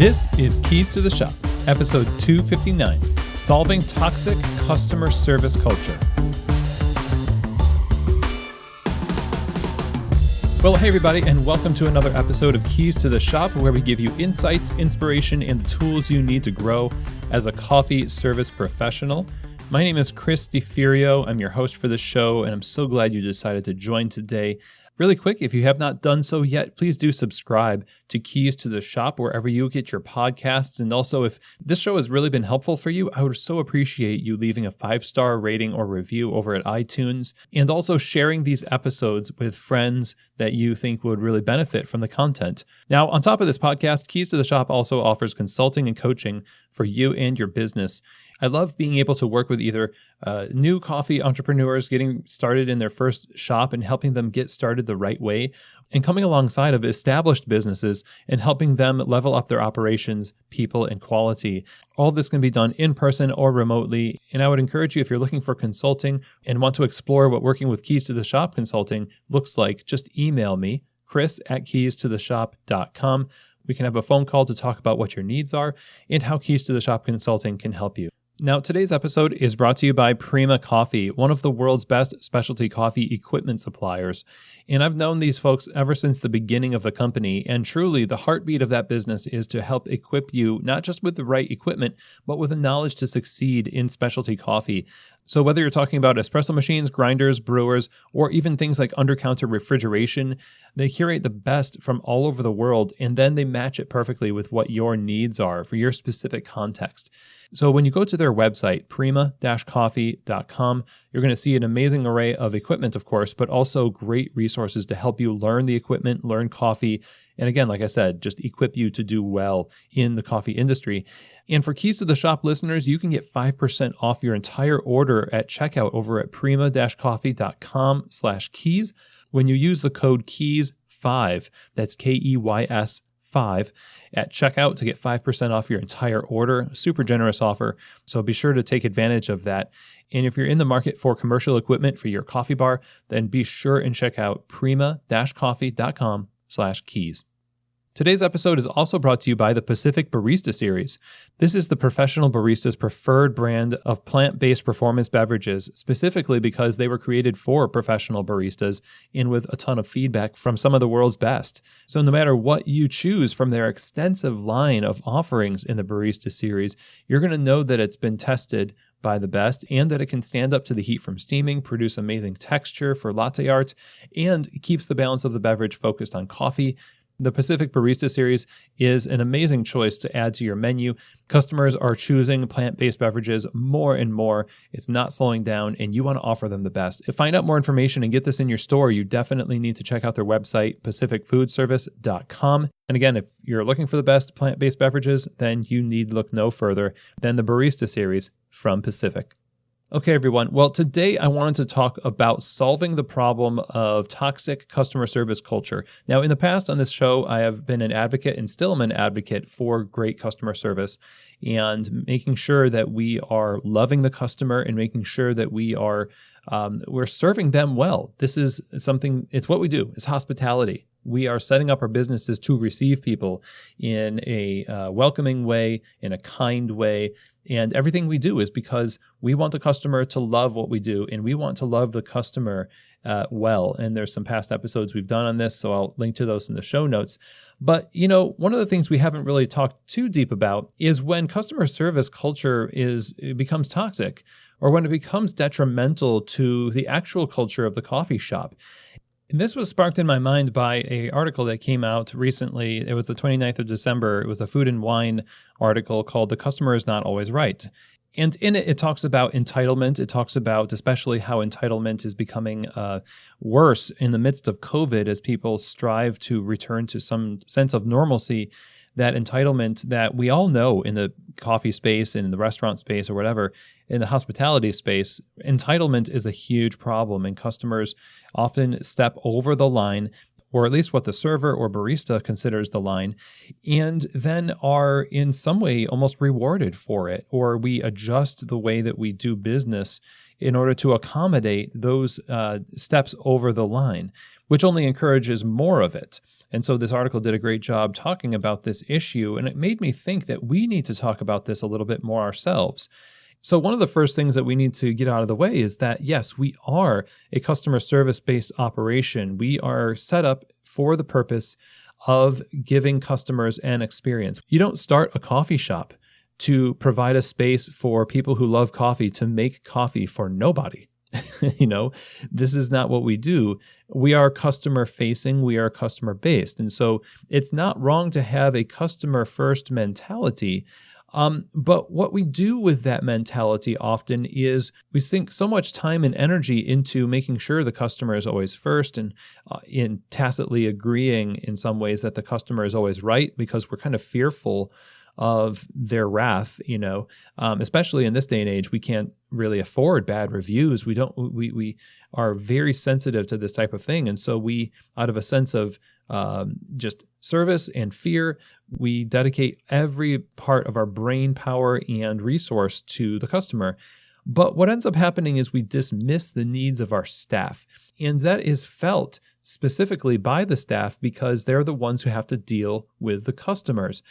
This is Keys to the Shop, episode 259, Solving Toxic Customer Service Culture. Well, hey everybody, and welcome to another episode of Keys to the Shop, where we give you insights, inspiration, and the tools you need to grow as a coffee service professional. My name is Chris Deferio. I'm your host for the show, and I'm so glad you decided to join today. Really quick, if you have not done so yet, please do subscribe to Keys to the Shop wherever you get your podcasts. And also, if this show has really been helpful for you, I would so appreciate you leaving a 5-star rating or review over at iTunes, and also sharing these episodes with friends that you think would really benefit from the content. Now, on top of this podcast, Keys to the Shop also offers consulting and coaching for you and your business. I love being able to work with either new coffee entrepreneurs getting started in their first shop and helping them get started the right way, and coming alongside of established businesses and helping them level up their operations, people, and quality. All this can be done in person or remotely, and I would encourage you, if you're looking for consulting and want to explore what working with Keys to the Shop consulting looks like, just email me, chris@keystotheshop.com. We can have a phone call to talk about what your needs are and how Keys to the Shop consulting can help you. Now, today's episode is brought to you by Prima Coffee, one of the world's best specialty coffee equipment suppliers. And I've known these folks ever since the beginning of the company, and truly the heartbeat of that business is to help equip you not just with the right equipment, but with the knowledge to succeed in specialty coffee. So whether you're talking about espresso machines, grinders, brewers, or even things like under-counter refrigeration, they curate the best from all over the world, and then they match it perfectly with what your needs are for your specific context. So when you go to their website, prima-coffee.com, you're going to see an amazing array of equipment, of course, but also great resources to help you learn the equipment, learn coffee, and again, like I said, just equip you to do well in the coffee industry. And for Keys to the Shop listeners, you can get 5% off your entire order at checkout over at prima-coffee.com/keys when you use the code KEYS5, that's KEYS 5 at checkout to get 5% off your entire order. Super generous offer, so be sure to take advantage of that. And if you're in the market for commercial equipment for your coffee bar, then be sure and check out prima-coffee.com/keys. Today's episode is also brought to you by the Pacific Barista Series. This is the professional barista's preferred brand of plant-based performance beverages, specifically because they were created for professional baristas and with a ton of feedback from some of the world's best. So no matter what you choose from their extensive line of offerings in the Barista Series, you're going to know that it's been tested by the best and that it can stand up to the heat from steaming, produce amazing texture for latte art, and keeps the balance of the beverage focused on coffee. The Pacific Barista Series is an amazing choice to add to your menu. Customers are choosing plant-based beverages more and more. It's not slowing down, and you want to offer them the best. To find out more information and get this in your store, you definitely need to check out their website, pacificfoodservice.com. And again, if you're looking for the best plant-based beverages, then you need look no further than the Barista Series from Pacific. Okay, everyone. Well, today I wanted to talk about solving the problem of toxic customer service culture. Now, in the past on this show, I have been an advocate and still am an advocate for great customer service and making sure that we are loving the customer and making sure that we're serving them well. This is something, it's what we do. It's hospitality. We are setting up our businesses to receive people in a welcoming way, in a kind way. And everything we do is because we want the customer to love what we do, and we want to love the customer well. And there's some past episodes we've done on this, so I'll link to those in the show notes. But, one of the things we haven't really talked too deep about is when customer service culture it becomes toxic, or when it becomes detrimental to the actual culture of the coffee shop. And this was sparked in my mind by an article that came out recently. It was the 29th of December. It was a Food and Wine article called "The Customer is Not Always Right." And in it, it talks about entitlement. It talks about especially how entitlement is becoming worse in the midst of COVID as people strive to return to some sense of normalcy. That entitlement that we all know in the coffee space and in the restaurant space or whatever, in the hospitality space, entitlement is a huge problem, and customers often step over the line, or at least what the server or barista considers the line, and then are in some way almost rewarded for it, or we adjust the way that we do business in order to accommodate those steps over the line, which only encourages more of it. And so this article did a great job talking about this issue, and it made me think that we need to talk about this a little bit more ourselves. So one of the first things that we need to get out of the way is that, yes, we are a customer service-based operation. We are set up for the purpose of giving customers an experience. You don't start a coffee shop to provide a space for people who love coffee to make coffee for nobody. This is not what we do. We are customer facing. We are customer based. And so it's not wrong to have a customer first mentality. But what we do with that mentality often is we sink so much time and energy into making sure the customer is always first and in tacitly agreeing in some ways that the customer is always right because we're kind of fearful of their wrath, especially in this day and age. We can't really afford bad reviews. We are very sensitive to this type of thing. And so we, out of a sense of just service and fear, we dedicate every part of our brain power and resource to the customer. But what ends up happening is we dismiss the needs of our staff. And that is felt specifically by the staff because they're the ones who have to deal with the customers.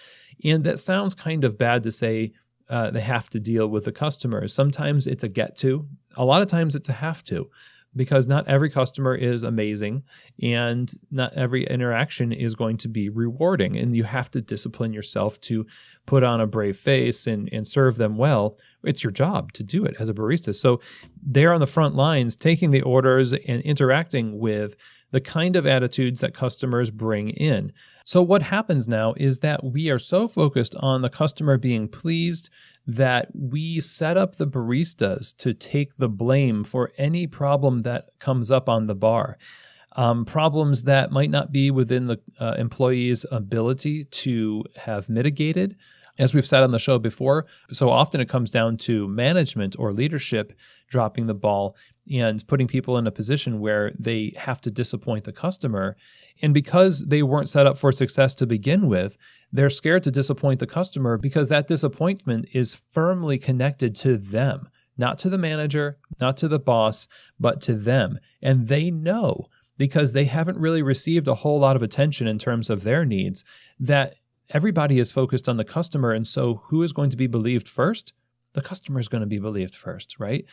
And that sounds kind of bad to say they have to deal with the customers. Sometimes it's a get to. A lot of times it's a have to, because not every customer is amazing and not every interaction is going to be rewarding. And you have to discipline yourself to put on a brave face and serve them well. It's your job to do it as a barista. So they're on the front lines taking the orders and interacting with the kind of attitudes that customers bring in. So what happens now is that we are so focused on the customer being pleased that we set up the baristas to take the blame for any problem that comes up on the bar. Problems that might not be within the employee's ability to have mitigated. As we've said on the show before, so often it comes down to management or leadership dropping the ball and putting people in a position where they have to disappoint the customer. And because they weren't set up for success to begin with, they're scared to disappoint the customer because that disappointment is firmly connected to them, not to the manager, not to the boss, but to them. And they know, because they haven't really received a whole lot of attention in terms of their needs, that everybody is focused on the customer. And so who is going to be believed first? The customer is going to be believed first, right?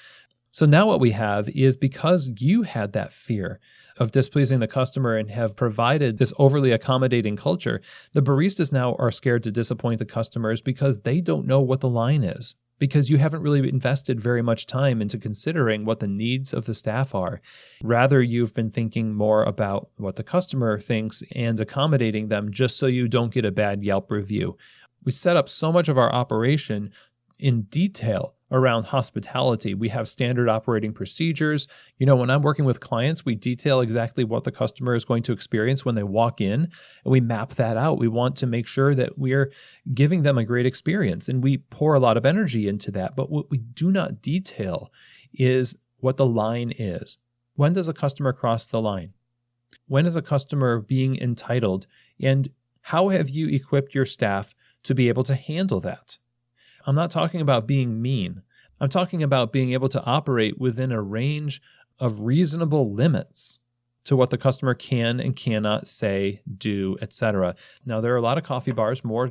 So now what we have is, because you had that fear of displeasing the customer and have provided this overly accommodating culture, the baristas now are scared to disappoint the customers because they don't know what the line is, because you haven't really invested very much time into considering what the needs of the staff are. Rather, you've been thinking more about what the customer thinks and accommodating them just so you don't get a bad Yelp review. We set up so much of our operation in detail around hospitality. We have standard operating procedures. When I'm working with clients, we detail exactly what the customer is going to experience when they walk in, and we map that out. We want to make sure that we're giving them a great experience, and we pour a lot of energy into that. But what we do not detail is what the line is. When does a customer cross the line? When is a customer being entitled? And how have you equipped your staff to be able to handle that? I'm not talking about being mean. I'm talking about being able to operate within a range of reasonable limits to what the customer can and cannot say, do, etc. Now, there are a lot of coffee bars, more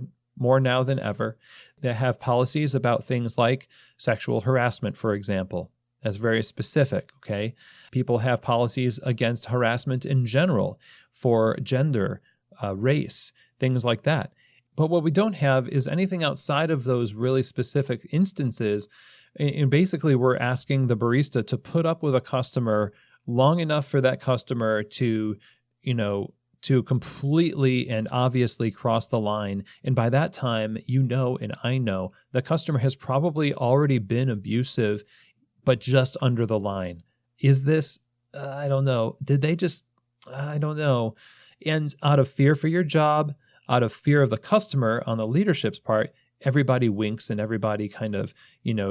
now than ever, that have policies about things like sexual harassment, for example. That's very specific, okay? People have policies against harassment in general for gender, race, things like that. But what we don't have is anything outside of those really specific instances. And basically, we're asking the barista to put up with a customer long enough for that customer to completely and obviously cross the line. And by that time, and I know, the customer has probably already been abusive, but just under the line. Is this, I don't know. Did they just, I don't know. And out of fear for your job, out of fear of the customer on the leadership's part, everybody winks and everybody kind of,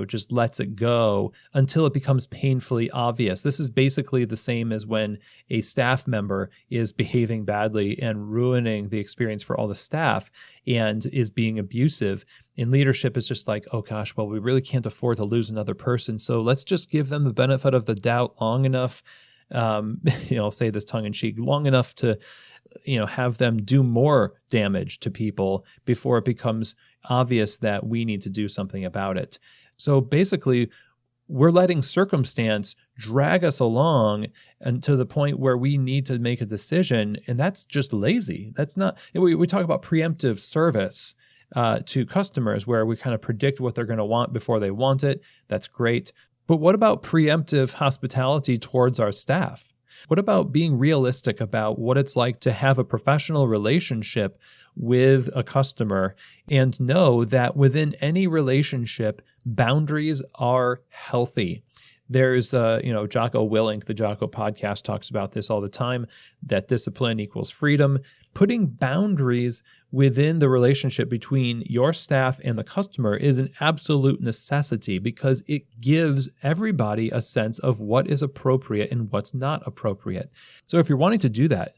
just lets it go until it becomes painfully obvious. This is basically the same as when a staff member is behaving badly and ruining the experience for all the staff and is being abusive. And leadership is just like, oh gosh, well, we really can't afford to lose another person. So let's just give them the benefit of the doubt long enough say this tongue in cheek, long enough to, have them do more damage to people before it becomes obvious that we need to do something about it. So basically, we're letting circumstance drag us along and to the point where we need to make a decision, and that's just lazy. That's not. We talk about preemptive service to customers, where we kind of predict what they're going to want before they want it. That's great. But what about preemptive hospitality towards our staff? What about being realistic about what it's like to have a professional relationship with a customer and know that within any relationship, boundaries are healthy? There's, Jocko Willink, the Jocko podcast, talks about this all the time, that discipline equals freedom. Putting boundaries within the relationship between your staff and the customer is an absolute necessity because it gives everybody a sense of what is appropriate and what's not appropriate. So if you're wanting to do that,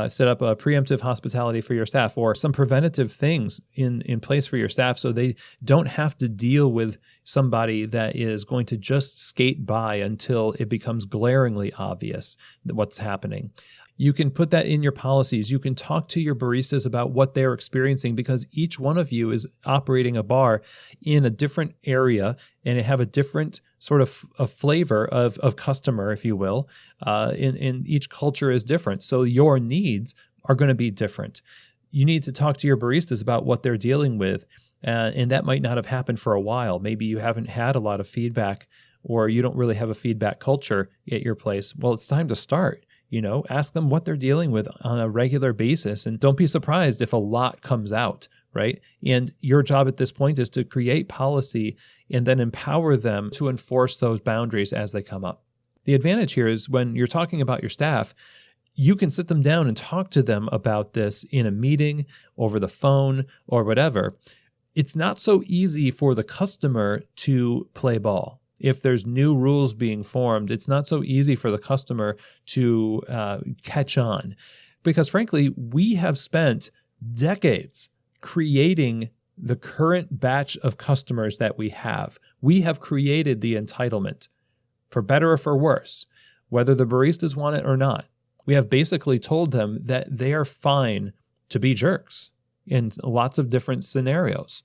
set up a preemptive hospitality for your staff or some preventative things in place for your staff so they don't have to deal with somebody that is going to just skate by until it becomes glaringly obvious what's happening. You can put that in your policies. You can talk to your baristas about what they're experiencing because each one of you is operating a bar in a different area and have a different sort of a flavor of customer, if you will. In each culture is different. So your needs are going to be different. You need to talk to your baristas about what they're dealing with. And that might not have happened for a while. Maybe you haven't had a lot of feedback or you don't really have a feedback culture at your place. Well, it's time to start. Ask them what they're dealing with on a regular basis, and don't be surprised if a lot comes out, right? And your job at this point is to create policy and then empower them to enforce those boundaries as they come up. The advantage here is when you're talking about your staff, you can sit them down and talk to them about this in a meeting, over the phone, or whatever. It's not so easy for the customer to play ball. If there's new rules being formed, it's not so easy for the customer to catch on. Because frankly, we have spent decades creating the current batch of customers that we have. We have created the entitlement, for better or for worse, whether the baristas want it or not. We have basically told them that they are fine to be jerks in lots of different scenarios.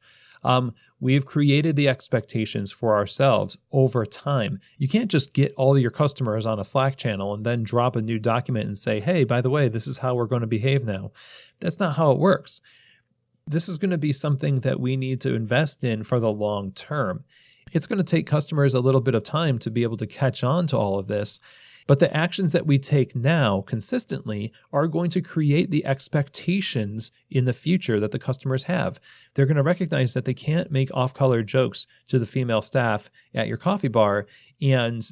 We've created the expectations for ourselves over time. You can't just get all your customers on a Slack channel and then drop a new document and say, hey, by the way, this is how we're going to behave now. That's not how it works. This is going to be something that we need to invest in for the long term. It's going to take customers a little bit of time to be able to catch on to all of this. But the actions that we take now consistently are going to create the expectations in the future that the customers have. They're going to recognize that they can't make off-color jokes to the female staff at your coffee bar and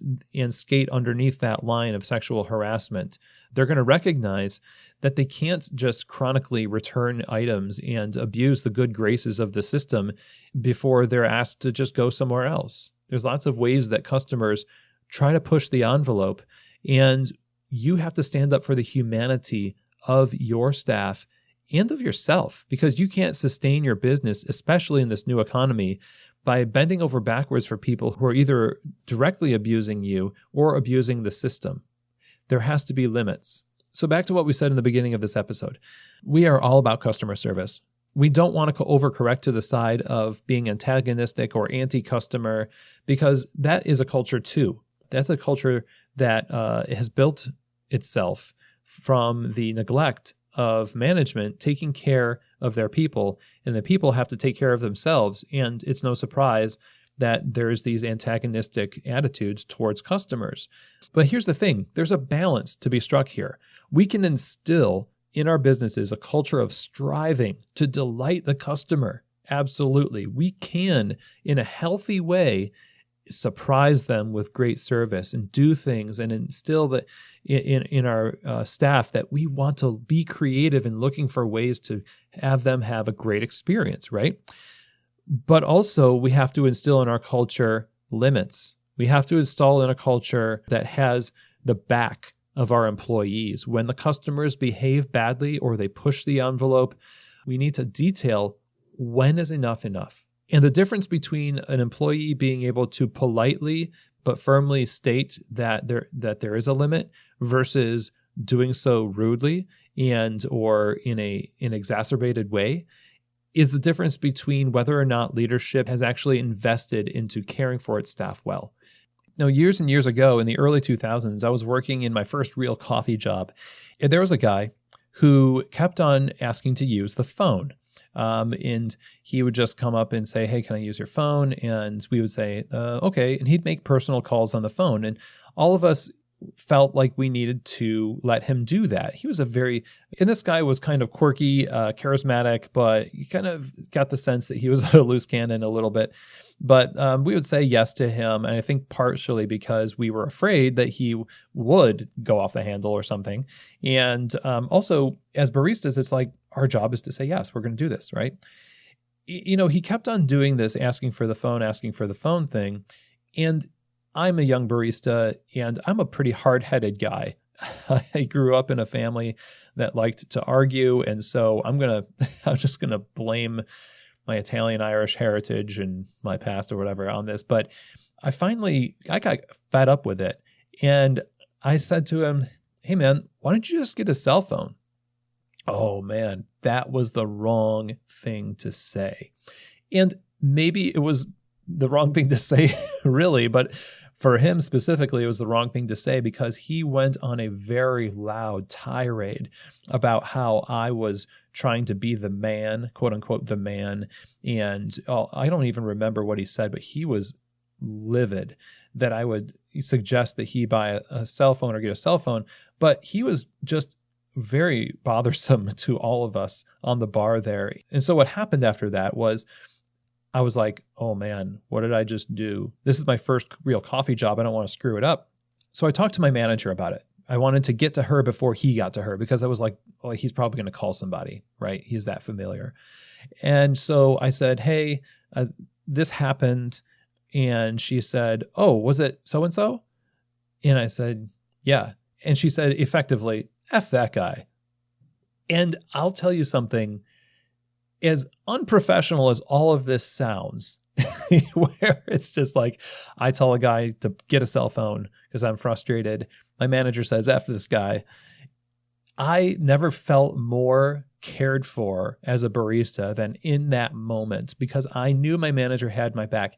skate underneath that line of sexual harassment. They're going to recognize that they can't just chronically return items and abuse the good graces of the system before they're asked to just go somewhere else. There's lots of ways that customers try to push the envelope, and you have to stand up for the humanity of your staff and of yourself, because you can't sustain your business, especially in this new economy, by bending over backwards for people who are either directly abusing you or abusing the system. There has to be limits. So back to what we said in the beginning of this episode. We are all about customer service. We don't want to overcorrect to the side of being antagonistic or anti-customer, because that is a culture too. That's a culture that has built itself from the neglect of management taking care of their people, and the people have to take care of themselves. And it's no surprise that there's these antagonistic attitudes towards customers. But here's the thing. There's a balance to be struck here. We can instill in our businesses a culture of striving to delight the customer. Absolutely. We can, in a healthy way, surprise them with great service and do things and instill that in our staff that we want to be creative in looking for ways to have them have a great experience, right? But also we have to instill in our culture limits. We have to install in a culture that has the back of our employees. When the customers behave badly or they push the envelope, we need to detail when is enough enough. And the difference between an employee being able to politely but firmly state that there is a limit versus doing so rudely and or in an exacerbated way is the difference between whether or not leadership has actually invested into caring for its staff well. Now, years and years ago in the early 2000s, I was working in my first real coffee job, and there was a guy who kept on asking to use the phone. And he would just come up and say, "Hey, can I use your phone?" And we would say, "Okay." And he'd make personal calls on the phone. And all of us felt like we needed to let him do that. He was and this guy was kind of quirky, charismatic, but you kind of got the sense that he was a loose cannon a little bit. But we would say yes to him. And I think partially because we were afraid that he would go off the handle or something. And also as baristas, it's like our job is to say, yes, we're going to do this, right? He kept on doing this, asking for the phone thing. And I'm a young barista and I'm a pretty hard-headed guy. I grew up in a family that liked to argue. And so I'm just going to blame my Italian-Irish heritage and my past or whatever on this. But I got fed up with it. And I said to him, "Hey man, why don't you just get a cell phone?" Oh man, that was the wrong thing to say. And maybe it was the wrong thing to say really, but for him specifically, it was the wrong thing to say because he went on a very loud tirade about how I was trying to be the man, quote unquote, the man. And I don't even remember what he said, but he was livid that I would suggest that he buy a cell phone or get a cell phone. But he was just very bothersome to all of us on the bar there. And so what happened after that was I was like, oh man, what did I just do? This is my first real coffee job. I don't want to screw it up. So I talked to my manager about it. I wanted to get to her before he got to her because I was like, oh, he's probably going to call somebody, right? He's that familiar. And so I said, "Hey, this happened." And she said, "Oh, was it so-and-so?" And I said, "Yeah." And she said, effectively, "F that guy." And I'll tell you something, as unprofessional as all of this sounds, where it's just like, I tell a guy to get a cell phone because I'm frustrated. My manager says, "F this guy." I never felt more cared for as a barista than in that moment because I knew my manager had my back.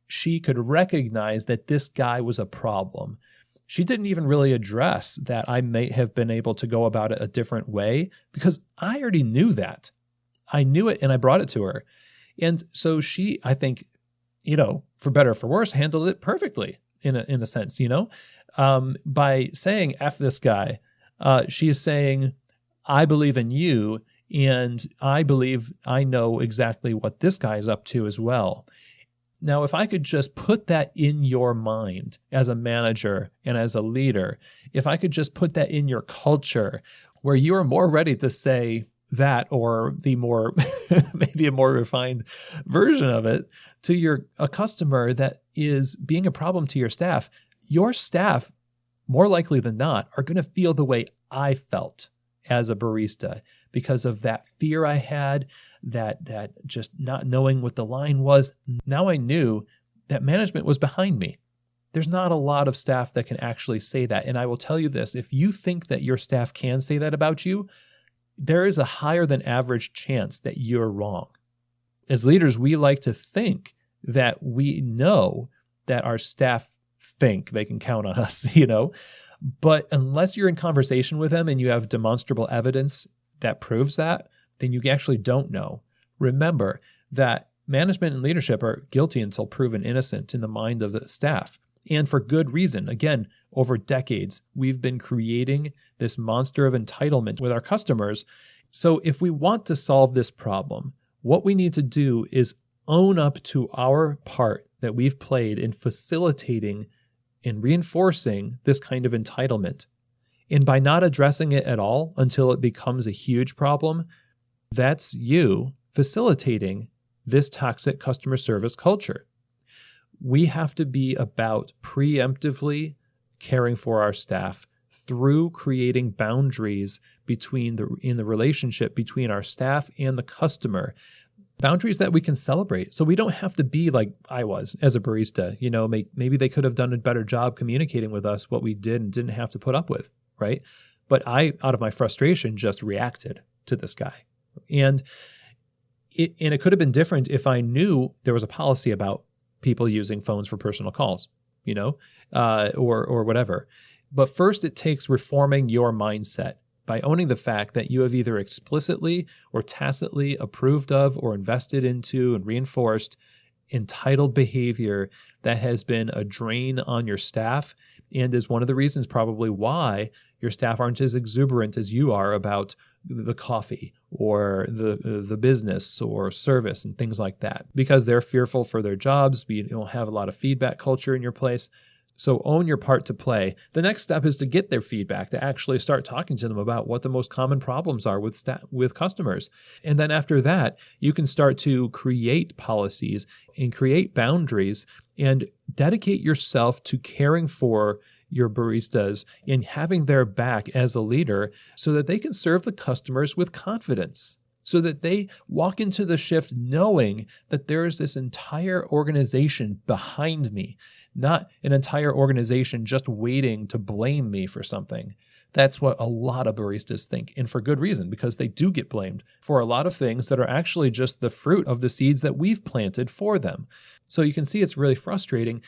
She could recognize that this guy was a problem. She didn't even really address that I may have been able to go about it a different way because I already knew that. I knew it and I brought it to her. And so she, I think, for better or for worse, handled it perfectly in a sense, by saying "F this guy." She is saying, "I believe in you and I believe I know exactly what this guy is up to as well." Now, if I could just put that in your mind as a manager and as a leader, if I could just put that in your culture where you are more ready to say that or the more, maybe a more refined version of it to a customer that is being a problem to your staff more likely than not are going to feel the way I felt as a barista because of that fear I had, that just not knowing what the line was. Now I knew that management was behind me. There's not a lot of staff that can actually say that. And I will tell you this, if you think that your staff can say that about you, there is a higher than average chance that you're wrong. As leaders, we like to think that we know that our staff think they can count on us, but unless you're in conversation with them and you have demonstrable evidence that proves that, then you actually don't know. Remember that management and leadership are guilty until proven innocent in the mind of the staff, and for good reason. Again, over decades, we've been creating this monster of entitlement with our customers. So if we want to solve this problem, what we need to do is own up to our part that we've played in facilitating and reinforcing this kind of entitlement. And by not addressing it at all until it becomes a huge problem, that's you facilitating this toxic customer service culture. We have to be about preemptively caring for our staff through creating boundaries in the relationship between our staff and the customer. Boundaries that we can celebrate. So we don't have to be like I was as a barista. Maybe they could have done a better job communicating with us what we did and didn't have to put up with, right? But I, out of my frustration, just reacted to this guy. And it could have been different if I knew there was a policy about people using phones for personal calls, or whatever. But first, it takes reforming your mindset by owning the fact that you have either explicitly or tacitly approved of or invested into and reinforced entitled behavior that has been a drain on your staff and is one of the reasons probably why your staff aren't as exuberant as you are about the coffee or the business or service and things like that, because they're fearful for their jobs. You don't have a lot of feedback culture in your place. So own your part to play. The next step is to get their feedback, to actually start talking to them about what the most common problems are with customers. And then after that, you can start to create policies and create boundaries and dedicate yourself to caring for your baristas and having their back as a leader so that they can serve the customers with confidence, so that they walk into the shift knowing that there is this entire organization behind me, not an entire organization just waiting to blame me for something. That's what a lot of baristas think, and for good reason, because they do get blamed for a lot of things that are actually just the fruit of the seeds that we've planted for them. So you can see it's really frustrating.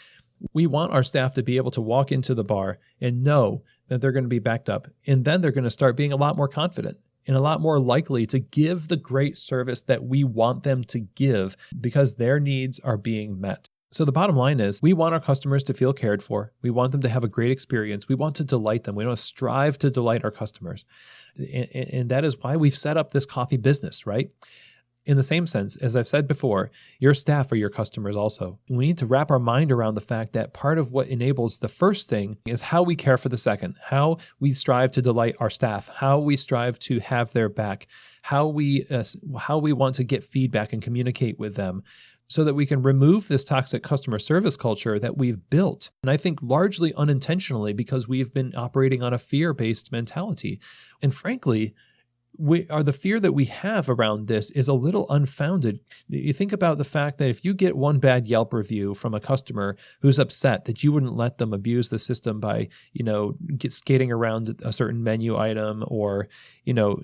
We want our staff to be able to walk into the bar and know that they're going to be backed up, and then they're going to start being a lot more confident and a lot more likely to give the great service that we want them to give because their needs are being met. So the bottom line is we want our customers to feel cared for. We want them to have a great experience. We want to delight them. We want to strive to delight our customers. And that is why we've set up this coffee business, right? In the same sense, as I've said before, your staff are your customers also. We need to wrap our mind around the fact that part of what enables the first thing is how we care for the second, how we strive to delight our staff, how we strive to have their back, how we want to get feedback and communicate with them, so that we can remove this toxic customer service culture that we've built. And I think largely unintentionally because we've been operating on a fear-based mentality. And frankly, the fear that we have around this is a little unfounded. You think about the fact that if you get one bad Yelp review from a customer who's upset that you wouldn't let them abuse the system by, skating around a certain menu item or,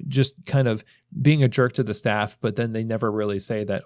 just kind of being a jerk to the staff, but then they never really say that,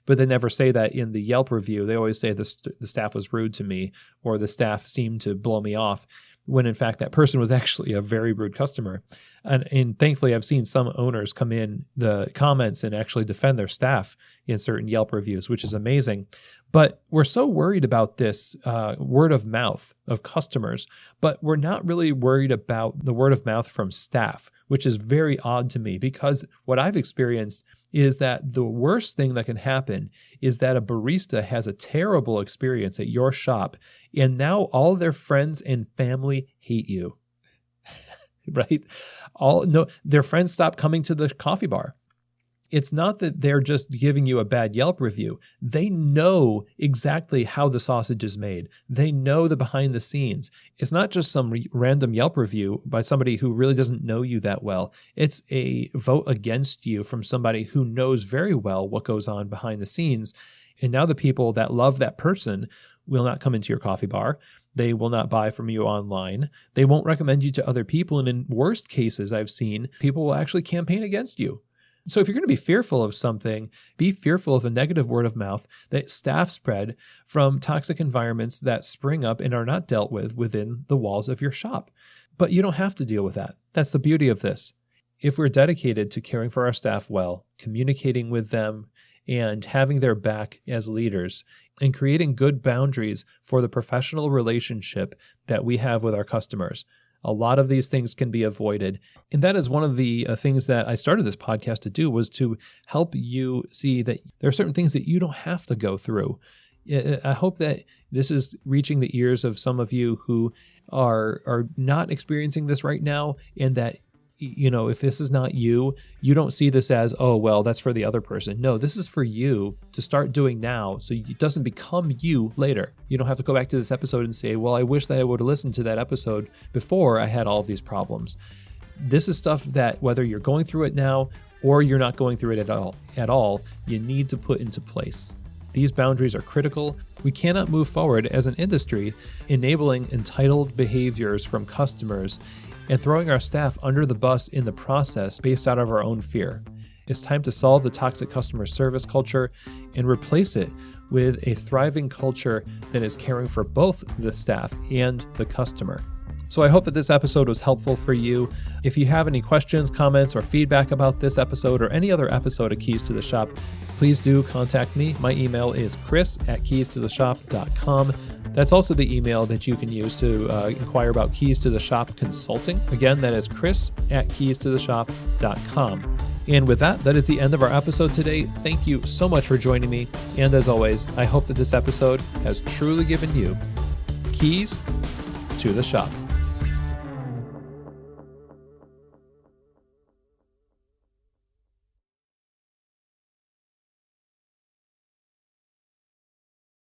but they never say that in the Yelp review. They always say the staff was rude to me or the staff seemed to blow me off, when in fact that person was actually a very rude customer. And thankfully, I've seen some owners come in the comments and actually defend their staff in certain Yelp reviews, which is amazing. But we're so worried about this word of mouth of customers, but we're not really worried about the word of mouth from staff, which is very odd to me because what I've experienced is that the worst thing that can happen is that a barista has a terrible experience at your shop and now all their friends and family hate you, right? Their friends stop coming to the coffee bar. It's not that they're just giving you a bad Yelp review. They know exactly how the sausage is made. They know the behind the scenes. It's not just some random Yelp review by somebody who really doesn't know you that well. It's a vote against you from somebody who knows very well what goes on behind the scenes. And now the people that love that person will not come into your coffee bar. They will not buy from you online. They won't recommend you to other people. And in worst cases, I've seen people will actually campaign against you. So if you're going to be fearful of something, be fearful of a negative word of mouth that staff spread from toxic environments that spring up and are not dealt with within the walls of your shop. But you don't have to deal with that. That's the beauty of this. If we're dedicated to caring for our staff well, communicating with them, and having their back as leaders, and creating good boundaries for the professional relationship that we have with our customers, a lot of these things can be avoided. And that is one of the things that I started this podcast to do, was to help you see that there are certain things that you don't have to go through. I hope that this is reaching the ears of some of you who are not experiencing this right now, and that if this is not you, you don't see this as, oh, well, that's for the other person. No, this is for you to start doing now so it doesn't become you later. You don't have to go back to this episode and say, well, I wish that I would have listened to that episode before I had all of these problems. This is stuff that whether you're going through it now or you're not going through it at all, you need to put into place. These boundaries are critical. We cannot move forward as an industry enabling entitled behaviors from customers and throwing our staff under the bus in the process based out of our own fear. It's time to solve the toxic customer service culture and replace it with a thriving culture that is caring for both the staff and the customer. So I hope that this episode was helpful for you. If you have any questions, comments, or feedback about this episode or any other episode of Keys to the Shop, please do contact me. My email is chris@keystotheshop.com. That's also the email that you can use to inquire about Keys to the Shop consulting. Again, that is chris@keystotheshop.com. And with that, that is the end of our episode today. Thank you so much for joining me. And as always, I hope that this episode has truly given you keys to the shop.